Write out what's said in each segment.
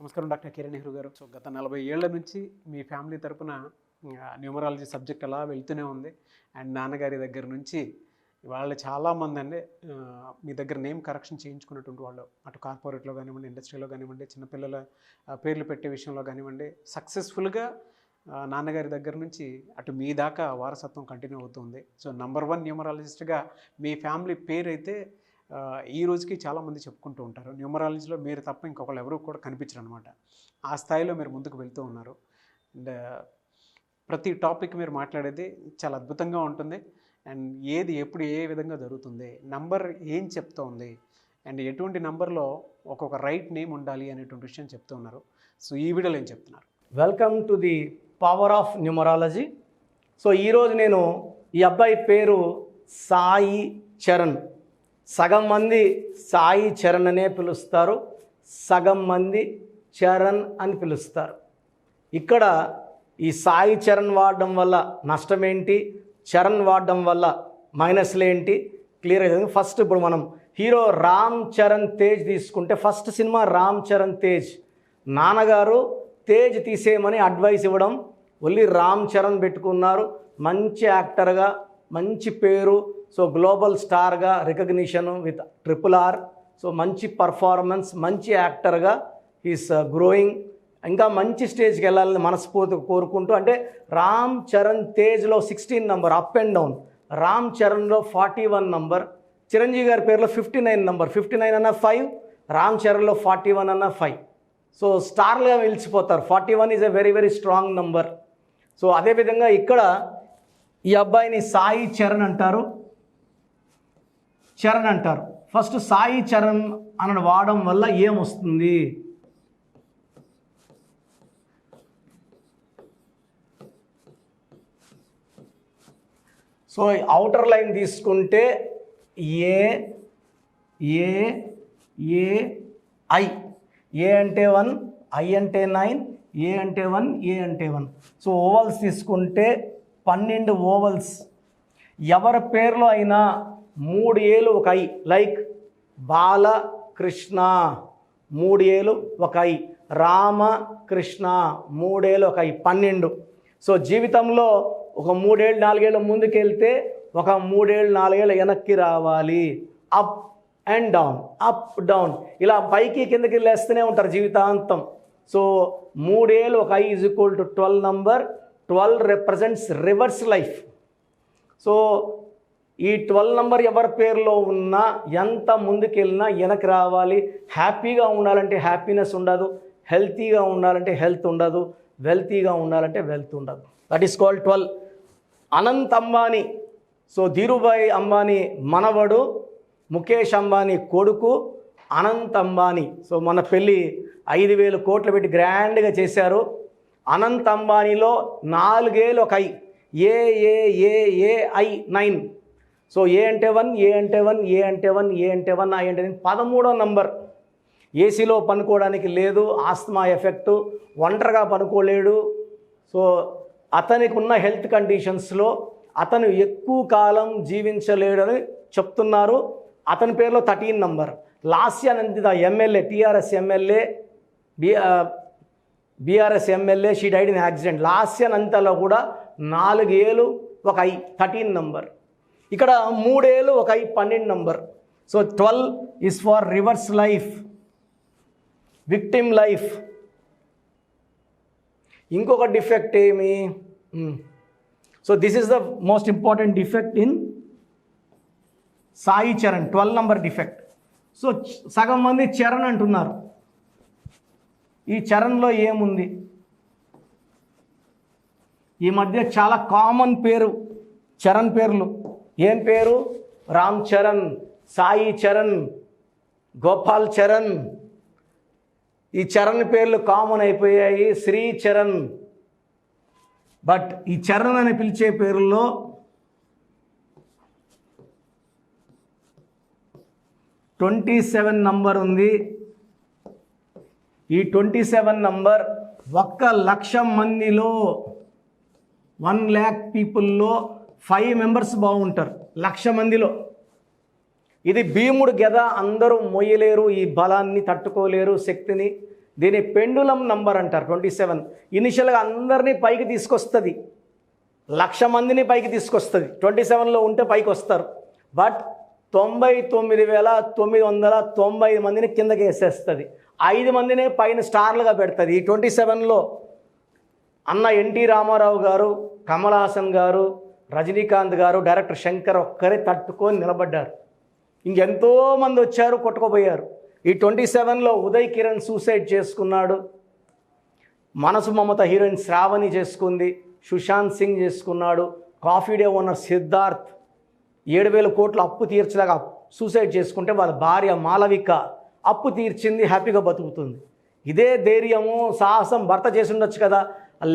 నమస్కారం డాక్టర్ కిరణ్ నెహ్రూ గారు. సో గత 40 ఏళ్ల నుంచి మీ ఫ్యామిలీ తరపున న్యూమరాలజీ సబ్జెక్ట్ అలా వెళ్తూనే ఉంది. అండ్ నాన్నగారి దగ్గర నుంచి వాళ్ళు చాలామంది అండి మీ దగ్గర నేమ్ కరెక్షన్ చేయించుకున్నటువంటి వాళ్ళు, అటు కార్పొరేట్లో కానివ్వండి, ఇండస్ట్రీలో కానివ్వండి, చిన్నపిల్లల పేర్లు పెట్టే విషయంలో కానివ్వండి, సక్సెస్ఫుల్గా నాన్నగారి దగ్గర నుంచి అటు మీ దాకా వారసత్వం కంటిన్యూ అవుతుంది. సో నంబర్ 1 న్యూమరాలజిస్ట్గా మీ ఫ్యామిలీ పేరు అయితే ఈ రోజుకి చాలామంది చెప్పుకుంటూ ఉంటారు. న్యూమరాలజీలో మీరు తప్ప ఇంకొకళ్ళు ఎవరు కూడా కనిపించరు అనమాట. ఆ స్థాయిలో మీరు ముందుకు వెళ్తూ ఉన్నారు. అండ్ ప్రతి టాపిక్ మీరు మాట్లాడేది చాలా అద్భుతంగా ఉంటుంది. అండ్ ఏది ఎప్పుడు ఏ విధంగా జరుగుతుంది, నంబర్ ఏం చెప్తోంది, అండ్ ఎటువంటి నంబర్లో ఒక్కొక్క రైట్ నేమ్ ఉండాలి అనేటువంటి విషయం చెప్తూ ఉన్నారు. సో ఈ వీడియోలో ఏం చెప్తున్నారు? Welcome to the power of numerology. So ఈరోజు నేను ఈ అబ్బాయి పేరు సాయి చరణ్. సగం మంది సాయి చరణ్ అనే పిలుస్తారు, సగం మంది చరణ్ అని పిలుస్తారు. ఇక్కడ ఈ సాయి చరణ్ వాడడం వల్ల నష్టం ఏంటి, చరణ్ వాడడం వల్ల మైనస్లు ఏంటి క్లియర్ అవుతుంది. ఫస్ట్ ఇప్పుడు మనం హీరో రామ్ చరణ్ తేజ్ తీసుకుంటే, ఫస్ట్ సినిమా రామ్ చరణ్ తేజ్. నాన్నగారు తేజ్ తీసేయమని అడ్వైస్ ఇవ్వడం, ఓన్లీ రామ్ చరణ్ పెట్టుకున్నారు. మంచి యాక్టర్గా, మంచి పేరు, సో గ్లోబల్ స్టార్గా రికగ్నిషన్ విత్ RRR. సో మంచి పర్ఫార్మెన్స్, మంచి యాక్టర్గా ఈస్ గ్రోయింగ్. ఇంకా మంచి స్టేజ్కి వెళ్ళాలని మనస్ఫూర్తిగా కోరుకుంటూ, అంటే రామ్ చరణ్ తేజ్లో 16 number up and down, Ram చరణ్లో 41 నంబర్, చిరంజీవి గారి పేరులో 59 నంబర్, 59 అన్న 5, రామ్ చరణ్లో 41 అన్న 5. సో స్టార్లుగా నిలిచిపోతారు. 41 is a very very strong number. So అదేవిధంగా ఇక్కడ ఈ అబ్బాయిని సాయి చరణ్ అంటారు, చరణ్ అంటారు. ఫస్ట్ సాయి చరణ్ అని వాడడం వల్ల ఏమొస్తుంది? సో అవుటర్ లైన్ తీసుకుంటే ఏ ఏ ఏ ఐ, ఏ అంటే 1, ఐ అంటే 9, ఏ అంటే 1, ఏ అంటే 1. సో ఓవల్స్ తీసుకుంటే 12 ఓవల్స్. ఎవరి పేర్లో అయినా 3 ఏలు ఒక ఐ, లైక్ బాలకృష్ణ 3 ఏలు ఒక ఐ, రామకృష్ణ 3 ఏలు ఒక ఐ, 12. సో జీవితంలో ఒక 3 ఏళ్ళు 4 ఏళ్ళు ముందుకెళ్తే ఒక 3 ఏళ్ళు 4 ఏళ్ళు వెనక్కి రావాలి. Up and down, up down, ఇలా పైకి కిందకి లేస్తూనే ఉంటారు జీవితాంతం. సో 3 ఏళ్ళు ఒక I is equal to 12 number. 12 represents reverse life. So ఈ 12 నంబర్ ఎవరి పేరులో ఉన్నా ఎంత ముందుకెళ్ళినా వెనక్కి రావాలి. హ్యాపీగా ఉండాలంటే హ్యాపీనెస్ ఉండదు, హెల్తీగా ఉండాలంటే హెల్త్ ఉండదు, వెల్తీగా ఉండాలంటే వెల్త్ ఉండదు. That is called 12. Anant Ambani, so Dhirubhai Ambani మనవడు, ముఖేష్ అంబానీ కొడుకు అనంత్ అంబానీ. సో మన పెళ్ళి 5,000 కోట్లు పెట్టి గ్రాండ్గా చేశారు. అనంత్ అంబానీలో 4 ఏలు ఒక I, A A A A I 9. So A అంటే 1, ఏ అంటే 1, ఏ అంటే 1, ఏ అంటే 1, ఐ అంటే 13వ నంబర్. ఏసీలో పనుకోవడానికి లేదు, ఆస్తమా ఎఫెక్టు, ఒంటరిగా పనుకోలేడు. సో అతనికి ఉన్న హెల్త్ కండిషన్స్లో అతను ఎక్కువ కాలం జీవించలేడని చెప్తున్నారు. అతని పేరులో 13 number. Lasya Nandita MLA, TRS MLA, BRS MLA, she died in accident. Lasya నందితలో కూడా 4 ఏలు ఒక ఐ, 13 నంబర్. ఇక్కడ 3 ఏలు ఒక I, 12 number. So 12 is for rivers life, victim life. ఇంకొక డిఫెక్ట్ ఏమి? So this is the most important defect in Sai Charan, 12 number defect. So సగం మంది చరణ్ అంటున్నారు. ఈ చరణ్లో ఏముంది? ఈ మధ్య చాలా కామన్ పేరు చరణ్ పేర్లు. ఏం పేరు? రామ్ చరణ్, సాయి చరణ్, గోపాల్ చరణ్. ఈ చరణ్ పేర్లు కామన్ అయిపోయాయి. శ్రీ చరణ్. బట్ ఈ చరణ్ అని పిలిచే పేరులో 27 నంబర్ ఉంది. ఈ 27 నంబర్ 1,00,000 మందిలో, 1,00,000 పీపుల్లో 5 మెంబర్స్ బాగుంటారు 1,00,000 మందిలో. ఇది భీముడు గద, అందరూ మొయ్యలేరు, ఈ బలాన్ని తట్టుకోలేరు, శక్తిని. దీని పెండులం నంబర్ అంటారు 27. ఇనిషియల్గా అందరినీ పైకి తీసుకొస్తుంది, 1,00,000 మందిని పైకి తీసుకొస్తుంది. 27లో ఉంటే పైకి వస్తారు. బట్ 99,990 మందిని కిందకి వేసేస్తుంది. 5 మందినే పైన స్టార్లుగా పెడుతుంది. ఈ 27లో అన్న ఎన్టీ రామారావు గారు, కమల్ హాసన్ గారు, రజనీకాంత్ గారు, డైరెక్టర్ శంకర్ ఒక్కరే తట్టుకొని నిలబడ్డారు. ఇంకెంతోమంది వచ్చారు, కొట్టుకుపోయారు. ఈ 27లో ఉదయ్ కిరణ్ సూసైడ్ చేసుకున్నాడు, మనసు మమత హీరోయిన్ శ్రావణి చేసుకుంది, సుశాంత్ సింగ్ చేసుకున్నాడు, కాఫీ డే ఓనర్ సిద్ధార్థ్ 7,000 కోట్లు అప్పు తీర్చలేక సూసైడ్ చేసుకుంటే వాళ్ళ భార్య మాలవిక అప్పు తీర్చింది, హ్యాపీగా బతుకుతుంది. ఇదే ధైర్యము సాహసం భర్త చేసి ఉండొచ్చు కదా.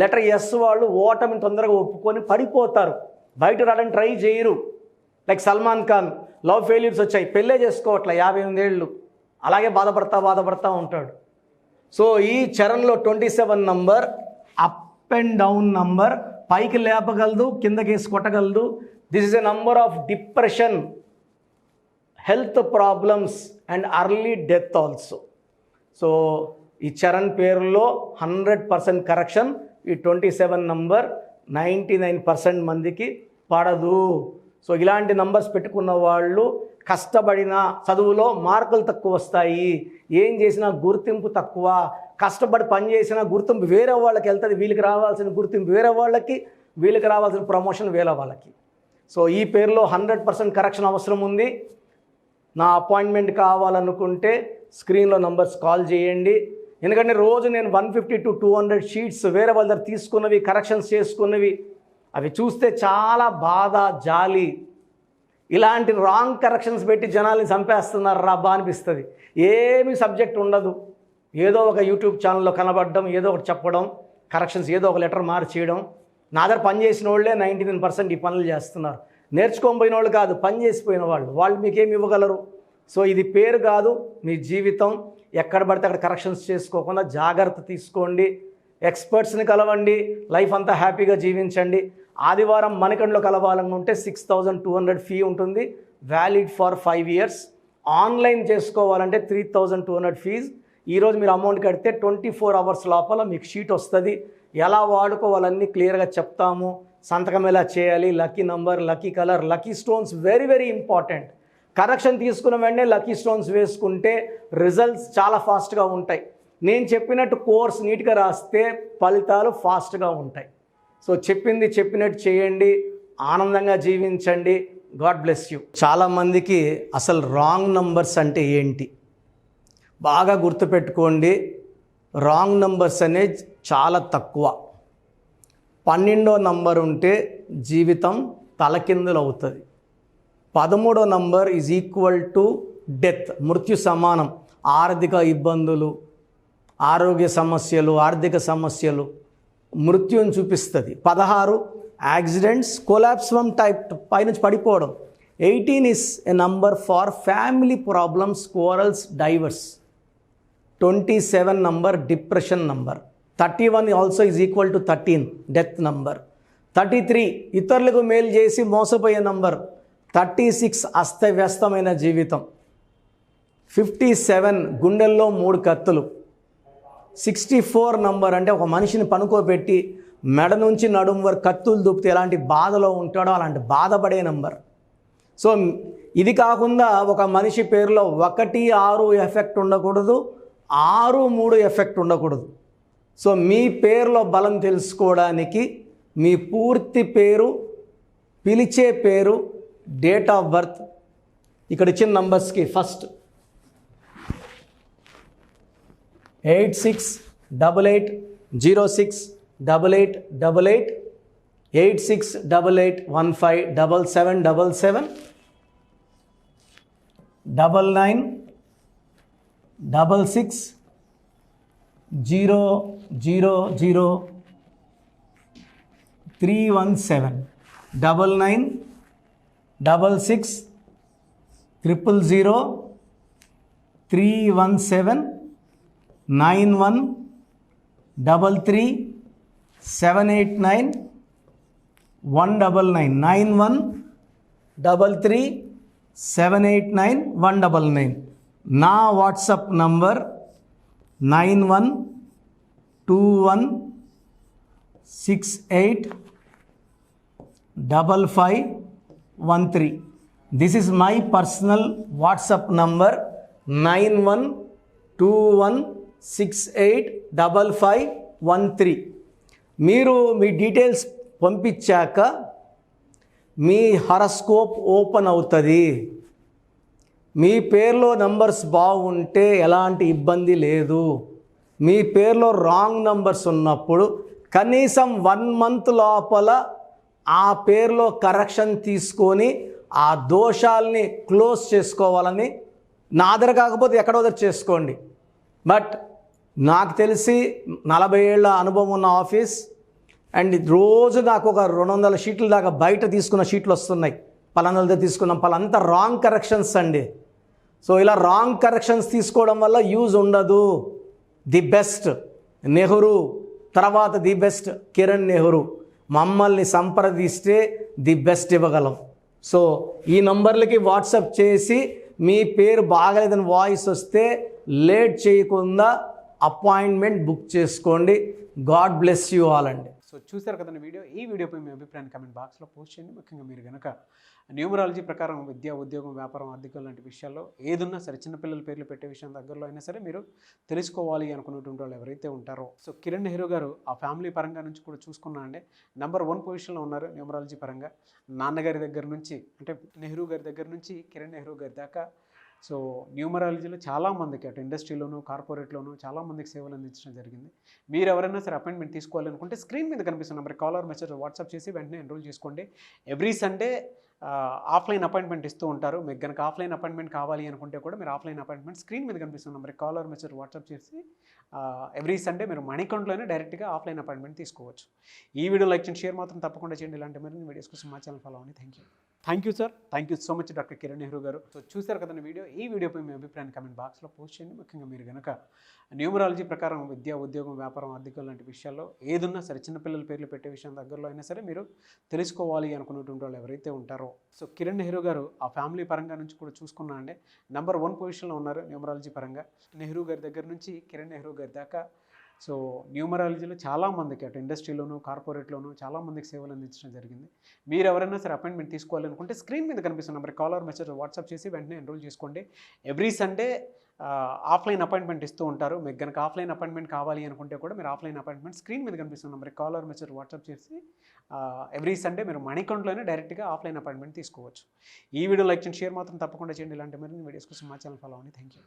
లెటర్ ఎస్ వాళ్ళు ఓటమిని తొందరగా ఒప్పుకొని పడిపోతారు, బయట రావడానికి ట్రై చేయరు. Like Salman Khan love failures వచ్చాయి, పెళ్ళే చేసుకోవట్లే, 58 ఏళ్ళు, అలాగే బాధపడతా ఉంటాడు. సో ఈ చరణ్లో 27 number up and down number, పైకి లేపగలదు, కిందకేసి కొట్టగలదు. This is a number of depression, health problems and early death also. So ఈ చరణ్ పేరులో 100% కరెక్షన్. ఈ 27 నంబర్ 99% మందికి పడదు. సో ఇలాంటి నంబర్స్ పెట్టుకున్న వాళ్ళు కష్టపడిన చదువులో మార్కులు తక్కువ వస్తాయి, ఏం చేసినా గుర్తింపు తక్కువ, కష్టపడి పని చేసినా గుర్తింపు వేరే వాళ్ళకి వెళ్తుంది, వీళ్ళకి రావాల్సిన గుర్తింపు వేరే వాళ్ళకి, వీళ్ళకి రావాల్సిన ప్రమోషన్ వేరే వాళ్ళకి. సో ఈ పేరులో 100% కరెక్షన్ అవసరం ఉంది. నా అపాయింట్మెంట్ కావాలనుకుంటే స్క్రీన్లో నంబర్స్ కాల్ చేయండి. ఎందుకంటే రోజు నేను 150 to 200 షీట్స్ వేరే వాళ్ళ దగ్గర తీసుకున్నవి, కరెక్షన్స్ చేసుకున్నవి, అవి చూస్తే చాలా బాధ, జాలి. ఇలాంటి రాంగ్ కరెక్షన్స్ పెట్టి జనాల్ని చంపేస్తున్నారు రాబ్బా అనిపిస్తుంది. ఏమి సబ్జెక్ట్ ఉండదు, ఏదో ఒక యూట్యూబ్ ఛానల్లో కనబడడం, ఏదో ఒకటి చెప్పడం, కరెక్షన్స్ ఏదో ఒక లెటర్ మార్చేయడం. నా దగ్గర పని చేసిన వాళ్ళే 99% ఈ పనులు చేస్తున్నారు. నేర్చుకోకపోయిన వాళ్ళు కాదు, పని చేసిపోయిన వాళ్ళు మీకేమి ఇవ్వగలరు. సో ఇది పేరు కాదు, మీ జీవితం. ఎక్కడ పడితే అక్కడ కరెక్షన్స్ చేసుకోకుండా జాగ్రత్త తీసుకోండి, ఎక్స్పర్ట్స్ని కలవండి, లైఫ్ అంతా హ్యాపీగా జీవించండి. ఆదివారం మణికంఠలో కలవాలనుకుంటే 6,200 ఫీ ఉంటుంది, వ్యాలిడ్ ఫర్ 5 years. ఆన్లైన్ చేసుకోవాలంటే 3,200 ఫీజ్. ఈరోజు మీరు అమౌంట్ కడితే 24 hours లోపల మీకు షీట్ వస్తుంది. ఎలా వాడుకోవాలన్నీ క్లియర్గా చెప్తాము. సంతకం ఎలా చేయాలి, lucky number, lucky colour, lucky stones very very important. Correction తీసుకున్న వెంటనే లక్కీ స్టోన్స్ వేసుకుంటే రిజల్ట్స్ చాలా ఫాస్ట్గా ఉంటాయి. నేను చెప్పినట్టు కోర్స్ నీట్గా రాస్తే ఫలితాలు ఫాస్ట్గా ఉంటాయి. సో చెప్పింది చెప్పినట్టు చేయండి, ఆనందంగా జీవించండి. God bless you. చాలామందికి అసలు రాంగ్ నంబర్స్ అంటే ఏంటి బాగా గుర్తుపెట్టుకోండి. రాంగ్ నంబర్స్ అనేది చాలా తక్కువ. 12వ నంబర్ ఉంటే జీవితం తలకిందులు అవుతుంది. 13వ number is equal to death, మృత్యు సమానం. ఆర్థిక ఇబ్బందులు, ఆరోగ్య సమస్యలు, ఆర్థిక సమస్యలు మృత్యుని చూపిస్తుంది. 16 యాక్సిడెంట్స్, కొలాప్స్ ఫ్రమ్ టైప్ పైనుంచి పడిపోవడం. 18 is a number far family problems, quarrels, divorce. 27 number depression number. 31 also is equal to 13 death number. 33 ఇతరులకు మేలు చేసి మోసపోయే నంబర్. 36 అస్తవ్యస్తమైన జీవితం. 57 గుండెల్లో 3 కత్తులు. 64 నంబర్ అంటే ఒక మనిషిని పనుకోబెట్టి మెడ నుంచి నడుము వరకు కత్తులు దూపితే ఎలాంటి బాధలో ఉంటాడో అలాంటి బాధపడే నంబర్. సో ఇది కాకుండా ఒక మనిషి పేరులో 1, 6 ఎఫెక్ట్ ఉండకూడదు, 6, 3 ఎఫెక్ట్ ఉండకూడదు. సో మీ పేరులో బలం తెలుసుకోవడానికి మీ పూర్తి పేరు, పిలిచే పేరు, డేట్ ఆఫ్ బర్త్, ఇక్కడ ఇచ్చిన నంబర్స్కి ఫస్ట్ 8688068888, 8688157777, 9966000317, 9966000317, 9133789199, 9133789199. నా WhatsApp number 9121685513. This is my personal WhatsApp number 9121685513. మీరు మీ డీటెయిల్స్ పంపించాక మీ హరస్కోప్ ఓపెన్ అవుతుంది. మీ పేరులో నంబర్స్ బాగుంటే ఎలాంటి ఇబ్బంది లేదు. మీ పేరులో రాంగ్ నంబర్స్ ఉన్నప్పుడు కనీసం 1 month లోపల ఆ పేరులో కరెక్షన్ తీసుకొని ఆ దోషాల్ని క్లోజ్ చేసుకోవాలని, నా దగ్గర కాకపోతే ఎక్కడో దగ్గర చేసుకోండి. బట్ నాకు తెలిసి 40 ఏళ్ళ అనుభవం ఉన్న ఆఫీస్ అండ్ రోజు నాకు ఒక 200 షీట్ల దాకా బయట తీసుకున్న షీట్లు వస్తున్నాయి. పలానా దగ్గర తీసుకున్నాం, పలాంతా రాంగ్ కరెక్షన్స్ అండి. సో ఇలా రాంగ్ కరెక్షన్స్ తీసుకోవడం వల్ల యూజ్ ఉండదు. ది బెస్ట్ నెహ్రూ, తర్వాత ది బెస్ట్ కిరణ్ నెహ్రూ, మమ్మల్ని సంప్రదిస్తే ది బెస్ట్ ఇవ్వగలం. సో ఈ నంబర్లకి వాట్సాప్ చేసి మీ పేరు బాగలేదని వాయిస్ వస్తే లేట్ చేయకుండా అపాయింట్మెంట్ బుక్ చేసుకోండి. గాడ్ బ్లెస్ యూ ఆల్ అండి. సో చూసారు కదండి వీడియో. ఈ వీడియోపై మీ అభిప్రాయాన్ని కామెంట్ బాక్స్లో పోస్ట్ చేయండి. ముఖ్యంగా మీరు కనుక న్యూమరాలజీ ప్రకారం విద్య, ఉద్యోగం, వ్యాపారం, ఆర్థికం లాంటి విషయాల్లో ఏదున్నా సరే, చిన్నపిల్లల పేర్లు పెట్టే విషయం దగ్గరలో అయినా సరే మీరు తెలుసుకోవాలి అనుకున్నటువంటి వాళ్ళు ఎవరైతే ఉంటారో, సో కిరణ్ నెహ్రూ గారు ఆ ఫ్యామిలీ పరంగా నుంచి కూడా చూసుకున్నా అండి నెంబర్ 1 పొజిషన్లో ఉన్నారు న్యూమరాలజీ పరంగా. నాన్నగారి దగ్గర నుంచి, అంటే నెహ్రూ గారి దగ్గర నుంచి కిరణ్ నెహ్రూ గారి దాకా సో న్యూమరాలజీలో చాలామందికి అటు ఇండస్ట్రీలోను, కార్పొరేట్లోను చాలామందికి సేవలు అందించడం జరిగింది. మీరు ఎవరైనా సరే అపాయింట్మెంట్ తీసుకోవాలనుకుంటే స్క్రీన్ మీద కనిపిస్తున్న నెంబర్ కాల్ మెసేజ్ వాట్సాప్ చేసి వెంటనే ఎన్రోల్ చేసుకోండి. ఎవ్రీ సండే ఆఫ్లైన్ అపాయింట్మెంట్ ఇస్తూ ఉంటారు. మీకు కనుక ఆఫ్లైన్ అపాయింట్మెంట్ కావాలి అనుకుంటే కూడా మీరు ఆఫ్లైన్ అపాయింట్మెంట్ స్క్రీన్ మీద కనిపిస్తున్న నెంబర్ కాల్ మెసేజ్ వాట్సాప్ చేసి ఎవ్రీ సండే మీరు మణికంట్లోనే డైరెక్ట్గా ఆఫ్లైన్ అపాయింట్మెంట్ తీసుకోవచ్చు. ఈ వీడియో లైక్ చేయండి, షేర్ మాత్రం తప్పకుండా చేయండి. ఇలాంటి మరిన్ని వీడియోస్ కోసం మా ఛానల్ ఫాలో అవ్వండి. Thank you sir. Thank you so much doctor Kiran Nehru గారు. సో చూసారు కదండి వీడియో. ఈ వీడియోపై మీ అభిప్రాయాన్ని కామెంట్ బాక్స్లో పోస్ట్ చేయండి. ముఖ్యంగా మీరు కనుక న్యూమరాలజీ ప్రకారం విద్య, ఉద్యోగం, వ్యాపారం, ఆర్థికం లాంటి విషయాల్లో ఏదున్నా సరే, చిన్నపిల్లల పేర్లు పెట్టే విషయం దగ్గరలో అయినా సరే మీరు తెలుసుకోవాలి అనుకున్నటువంటి వాళ్ళు ఎవరైతే ఉంటారో, సో కిరణ్ నెహ్రూ గారు ఆ ఫ్యామిలీ పరంగా నుంచి కూడా చూసుకున్నా అండి నెంబర్ 1 పొజిషన్లో ఉన్నారు న్యూమరాలజీ పరంగా. నెహ్రూ గారి దగ్గర నుంచి కిరణ్ నెహ్రూ గారి దాకా సో న్యూమరాలజీలో చాలామందికి అటు ఇండస్ట్రీలోను, కార్పొరేట్లోను చాలామందికి సేవలు అందించడం జరిగింది. మీరు ఎవరైనా సరే అపాయింట్మెంట్ తీసుకోవాలనుకుంటే స్క్రీన్ మీద కనిపిస్తున్న నెంబర్ కాల్ మెసేజ్ వాట్సాప్ చేసి వెంటనే ఎన్రోల్ చేసుకోండి. ఎవ్రీ సండే ఆఫ్లైన్ అపాయింట్మెంట్ ఇస్తూ ఉంటారు. మీకు కనుక ఆఫ్లైన్ అపాయింట్మెంట్ కావాలి అనుకుంటే కూడా మీరు ఆఫ్లైన్ అపాయింట్మెంట్ స్క్రీన్ మీద కనిపిస్తున్న నెంబర్ కాల్ మెసేజ్ వాట్సాప్ చేసి ఎవ్రీ సండే మీరు మణికంట్లోనే డైరెక్ట్గా ఆఫ్లైన్ అపాయింట్మెంట్ తీసుకోవచ్చు. ఈ వీడియో లైక్ చేయండి, షేర్ మాత్రం తప్పకుండా చేయండి. ఇలాంటి మరిన్ని వీడియోస్ కోసం మా ఛానల్ ఫాలో అవ్వండి. Thank you.